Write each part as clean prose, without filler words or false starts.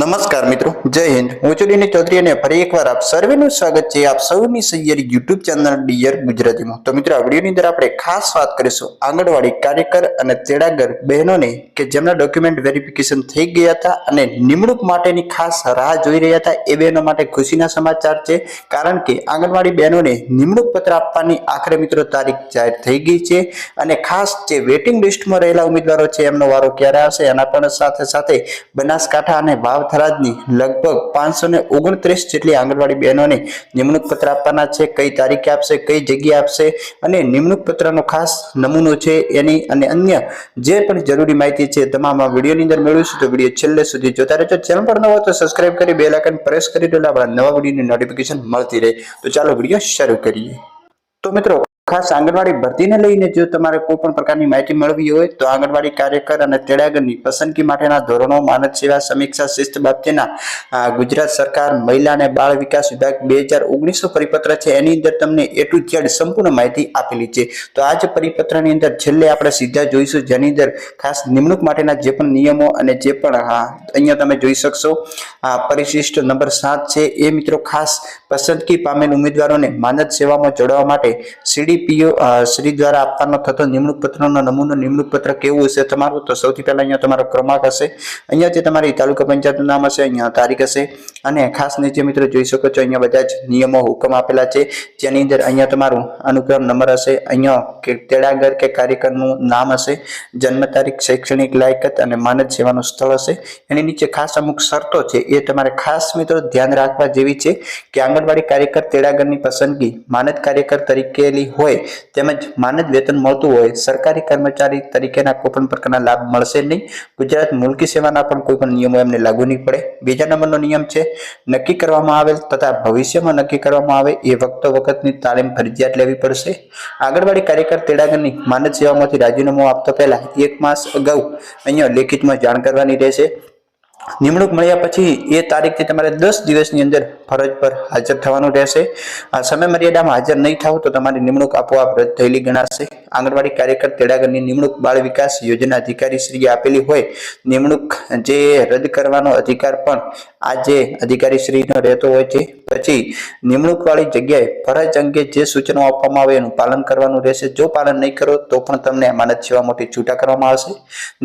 નમસ્કાર મિત્રો, જય હિન્દ। હું છું ડીની ચૌધરી અને ફરી એકવાર આપ સર્વેનું સ્વાગત છે આપ સૌની સૈયરી યુટ્યુબ ચેનલ ડીયર ગુજરાતીમાં। તો મિત્રો, આ વિડીયોની અંદર આપણે ખાસ વાત કરીશું આંગણવાડી કાર્યકર અને તેડાગર બહેનોને કે જેમના ડોક્યુમેન્ટ વેરિફિકેશન થઈ ગયા હતા અને નિમણૂક માટેની ખાસ રાહ જોઈ રહ્યા હતા એ બહેનો માટે ખુશીના સમાચાર છે। કારણ કે આંગણવાડી બહેનોને નિમણૂક પત્ર આપવાની આખરે મિત્રો તારીખ જાહેર થઈ ગઈ છે અને ખાસ જે વેટિંગ લિસ્ટમાં રહેલા ઉમેદવારો છે એમનો વારો ક્યારે આવશે એના પણ સાથે સાથે બનાસકાંઠા અને વાવથરાજની લગભગ 529 જેટલી આંગણવાડી બહેનોને નિમણૂક પત્ર આપવાના છે। કઈ તારીખે આપશે, કઈ જગ્યાએ આપશે અને નિમણૂક પત્રનો ખાસ નમૂનો છે એની અને અન્ય જે પણ જરૂરી માહિતી છે તમામ આ વિડીયોની અંદર મેળવીશું। તો વિડીયો છેલ્લે સુધી જોતા રહેજો। ચેનલ પર નવો તો સબસ્ક્રાઇબ કરી બેલ આઇકન પ્રેસ કરી દો એટલે આપણા નવા વિડીયોની નોટિફિકેશન મળતી રહે। તો ચાલો વિડીયો શરૂ કરીએ। તો મિત્રો, ખાસ આંગણવાડી ભરતીને લઈને જો તમારે કોઈ પણ પ્રકારની માહિતી મેળવી હોય તો આંગણવાડી કાર્યકર અને તેડાગરની પસંદગી માટેના ધોરણો, માનદ સેવા સમીક્ષા શિસ્ત બાબતેના ગુજરાત સરકાર મહિલા અને બાળ વિકાસ વિભાગ 2019 પરિપત્ર છે એની અંદર તમને A to Z સંપૂર્ણ માહિતી આપેલી છે। તો આ જ પરિપત્રની અંદર છેલ્લે આપણે સીધા જોઈશું જેની અંદર ખાસ નિમણૂક માટેના જે પણ નિયમો અને જે પણ અહીંયા તમે જોઈ શકશો પરિશિષ્ટ નંબર 7 છે એ મિત્રો ખાસ પસંદગી પામેલ ઉમેદવારોને માનદ સેવામાં જોડવા માટે CDPO શ્રી દ્વારા આપવાનો થતો નિમણૂક પત્રનો નમૂનો નિમણૂક પત્ર કેવું હશે તમારું? તો સૌથી પહેલા અહીંયા તમારો ક્રમાંક હશે, અહીંયા જે તમારી તાલુકા પંચાયતનું નામ હશે, અહીંયા તારીખ હશે અને ખાસ નીચે મિત્રો જોઈ શકો છો અહીંયા બધા જ નિયમો હુકમ આપેલા છે જેની અંદર અહીંયા તમારું અનુક્રમ નંબર હશે, અહીંયા કે તેડાગર કે કાર્યકરનું નામ હશે, જન્મ તારીખ, શૈક્ષણિક લાયકાત અને માનદ સેવાનું સ્થળ હશે। એની નીચે ખાસ અમુક શરતો છે એ તમારે ખાસ મિત્રો ધ્યાન રાખવા જેવી છે કે આંગણવાડી કાર્યકર તેડાગરની પસંદગી માનદ કાર્યકર તરીકેલી હોય તેમજ માનદ વેતન મળતું હોય, સરકારી કર્મચારી તરીકેના કોઈ પણ પ્રકારના લાભ મળશે નહીં, ગુજરાત મુલકી સેવાના પણ કોઈ પણ નિયમો એમને લાગુ નહીં પડે। બીજા નંબરનો નિયમ છે નક્કી કરવામાં આવેલ તથા ભવિષ્યમાં નક્કી કરવામાં આવે એ વખતની તાલીમ ફરજિયાત લેવી પડશે। આંગણવાડી કાર્યકર તેડાગરની માનદ સેવામાંથી રાજીનામું આપતા પહેલા 1 માસ અગાઉ અહીંયા લેખિતમાં જાણ કરવાની રહેશે। નિમણૂક મળ્યા પછી એ તારીખથી તમારે 10 દિવસની અંદર ફરજ પર હાજર થવાનું રહેશે। આ સમય મર્યાદામાં હાજર નહીં થાવ તો તમારી નિમણૂક આપોઆપ રદ થયેલી ગણાશે। આંગણવાડી કાર્યકર તેડાગરની નિમણૂક બાળ વિકાસ યોજના અધિકારી શ્રીએ આપેલી હોય નિમણૂક જે રદ કરવાનો અધિકાર પણ આ જે અધિકારી શ્રીનો રહેતો હોય છે। પછી નિમણૂક વાળી જગ્યાએ ફરજ અંગે જે સૂચનો આપવામાં આવે એનું પાલન કરવાનું રહેશે। જો પાલન નહીં કરો તો પણ તમને માનદ સેવામાંથી છૂટા કરવામાં આવશે।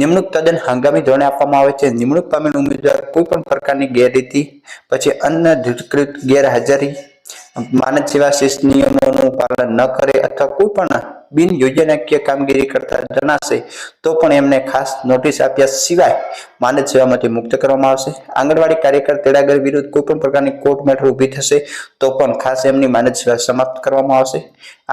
નિમણૂક તદ્દન હંગામી ધોરણે આપવામાં આવે છે। નિમણૂક પામેલ ઉમેદવાર કોઈ પણ પ્રકારની ગેરરીતિ, પછી અનધિકૃત ગેરહાજરી, માનદ સેવા શિસ્ત નિયમોનું પાલન ન કરે અથવા કોઈ પણ બિન યોજનાકીય કામગીરી કરતા જણાશે તો પણ એમને ખાસ નોટિસ આપ્યા સિવાય માનદ સેવામાંથી મુક્ત કરવામાં આવશે। આંગણવાડી કાર્યકર તેડાગર વિરુદ્ધ કોઈ પણ પ્રકારની કોર્ટ મેટર ઊભી થશે તો પણ ખાસ એમની માનદ સેવા સમાપ્ત કરવામાં આવશે।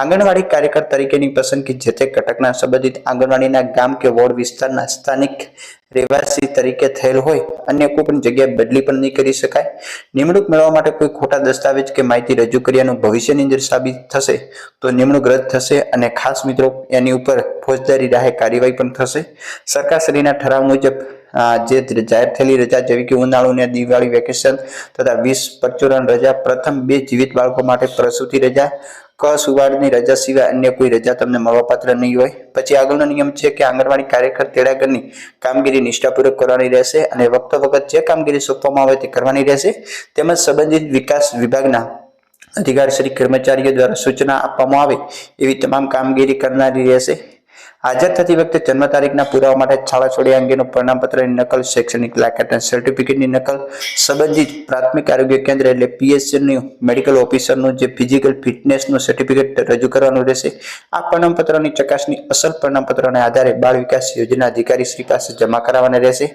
આંગણવાડી કાર્યકર તરીકેની પસંદગી જે તે ઘટકના સંબંધિત આંગણવાડીના ગામ કે વોર્ડ વિસ્તારના સ્થાનિક રહેવાસી તરીકે થયેલ હોય અન્ય કોઈ પણ જગ્યાએ બદલી પણ નહીં કરી શકાય। નિમણૂક મેળવવા માટે કોઈ ખોટા દસ્તાવેજ કે માહિતી રજૂ કર્યાનું ભવિષ્યની અંદર સાબિત થશે તો નિમણૂક રદ થશે અને ખાસ મિત્રો એની ઉપર ફોજદારી રાહે કાર્યવાહી પણ થશે। સરકારશ્રીના ઠરાવ મુજબ જે જાહેર થયેલી રજા જેવી કે ઉનાળુ અને દિવાળી વેકેશન તથા 20 પરચુરણ રજા, પ્રથમ 2 જીવિત બાળકો માટે પ્રસૂતિ રજા, સુવાડની રજા સિવાય અન્ય કોઈ રજા તમને મળવાપાત્ર નહીં હોય। પછી આગળનો નિયમ છે કે આંગણવાડી કાર્યકર તેડાગરની કામગીરી નિષ્ઠાપૂર્વક કરવાની રહેશે અને વખત જે કામગીરી સોંપવામાં આવે તે કરવાની રહેશે। તેમજ સંબંધિત વિકાસ વિભાગના અધિકારી કર્મચારીઓ દ્વારા સૂચના આપવામાં આવે એવી તમામ કામગીરી કરનારી રહેશે। હાજર થતી વખતે જન્મ તારીખના પુરાવા માટે શાળા છોડ્યા અંગેનું પ્રમાણપત્રની નકલ, શૈક્ષણિક લાયકાત સર્ટિફિકેટની નકલ, સંબંધિત પ્રાથમિક આરોગ્ય કેન્દ્ર એટલે PHCનું મેડિકલ ઓફિસરનું જે ફિઝિકલ ફિટનેસનું સર્ટિફિકેટ રજૂ કરવાનું રહેશે। આ પ્રમાણપત્રની ચકાસણી અસલ પ્રમાણપત્રના આધારે બાળ વિકાસ યોજના અધિકારી શ્રી પાસે જમા કરાવવાની રહેશે।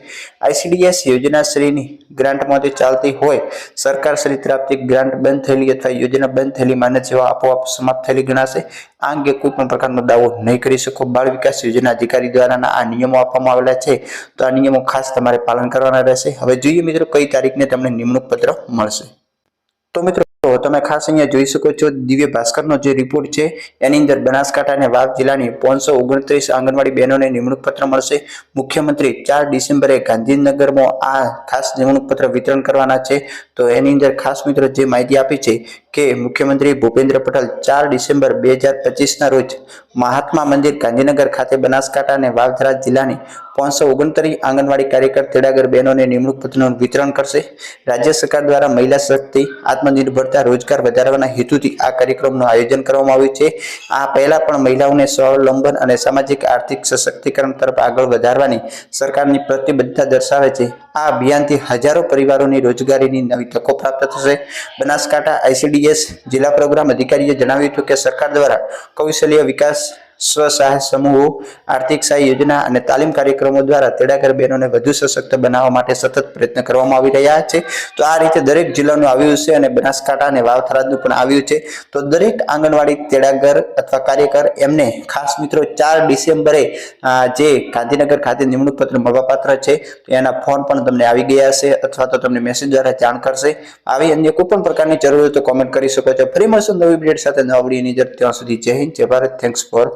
ICDS યોજના શ્રીની ગ્રાન્ટમાંથી ચાલતી હોય સરકાર શ્રી તરફથી ગ્રાન્ટ બંધ થયેલી અથવા યોજના બંધ થયેલી માનદ સેવા આપોઆપ સમાપ્ત થયેલી ગણાશે। આ અંગે કોઈ પણ પ્રકારનો દાવો નહીં કરી શકો। બાળ વિકાસ યોજના અધિકારી દ્વારા આ નિયમો આપવામાં આવેલા છે તો આ નિયમો ખાસ તમારે પાલન કરવાના રહેશે। હવે જોઈએ મિત્રો કઈ તારીખને તમને નિમણૂક પત્ર મળશે। તો મિત્રો તમે ખાસ અહીંયા જોઈ શકો છો દિવ્ય ભાસ્કરનો જે રિપોર્ટ છે એની અંદર બનાસકાંઠા અને વાવ જિલ્લાની 529 આંગણવાડી બહેનોને નિમણૂક પત્ર મળશે। મુખ્યમંત્રી 4 ડિસેમ્બરે ગાંધીનગરમાં આ ખાસ નિમણૂક પત્ર વિતરણ કરવાના છે। તો એની અંદર ખાસ મિત્રો જે માહિતી આપી છે કે મુખ્યમંત્રી ભૂપેન્દ્ર પટેલ 4 ડિસેમ્બર 2025 ના રોજ મહાત્મા મંદિર ગાંધીનગર ખાતે બનાસકાંઠા અને વાવથરા જિલ્લાની 569 આંગણવાડી કાર્યકર તેડાગર બહેનોને નિમણૂક પત્રનું વિતરણ કરશે. રાજ્ય સરકાર દ્વારા મહિલા શક્તિ, આત્મનિર્ભરતા, રોજગાર વધારવાના હેતુથી આ કાર્યક્રમનું આયોજન કરવામાં આવ્યું છે. આ પહેલા પણ મહિલાઓને સ્વાવલંબન અને સામાજિક આર્થિક સશક્તિકરણ તરફ આગળ વધારવાની સરકારની પ્રતિબદ્ધતા દર્શાવે છે. આ અભિયાનથી હજારો પરિવારોની રોજગારીની નવી તકો પ્રાપ્ત થશે. બનાસકાંઠા ICDS જિલ્લા પ્રોગ્રામ અધિકારીએ જણાવ્યું હતું કે સરકાર દ્વારા કૌશલ્ય વિકાસ, સ્વસહાય સમૂહો, આર્થિક સહાય યોજના અને તાલીમ કાર્યક્રમો દ્વારા તેડાગર બહેનોને વધુ સશક્ત બનાવવા માટે સતત પ્રયત્ન કરવામાં આવી રહ્યા છે. તો આ રીતે દરેક જિલ્લાનું આવ્યું છે અને બનાસકાંઠા અને વાવથરાનું પણ આવ્યું છે. તો દરેક આંગણવાડી તેડાગર અથવા કાર્યકર એમને ખાસ મિત્રો 4 ડિસેમ્બરે જે ગાંધીનગર ખાતે નિમણૂક પત્ર મળવાપાત્ર છે તો એના ફોન પણ તમને આવી ગયા હશે અથવા તો તમને મેસેજ દ્વારા જાણ કરશે. આવી અન્ય કોઈ પણ પ્રકારની જરૂર હોય તો કોમેન્ટ કરી શકો છો. ફરી મળશું નવી અપડેટ સાથે, નવા વિડીયોની અંદર. ત્યાં સુધી જય હિન્દ, જય ભારત. Thanks for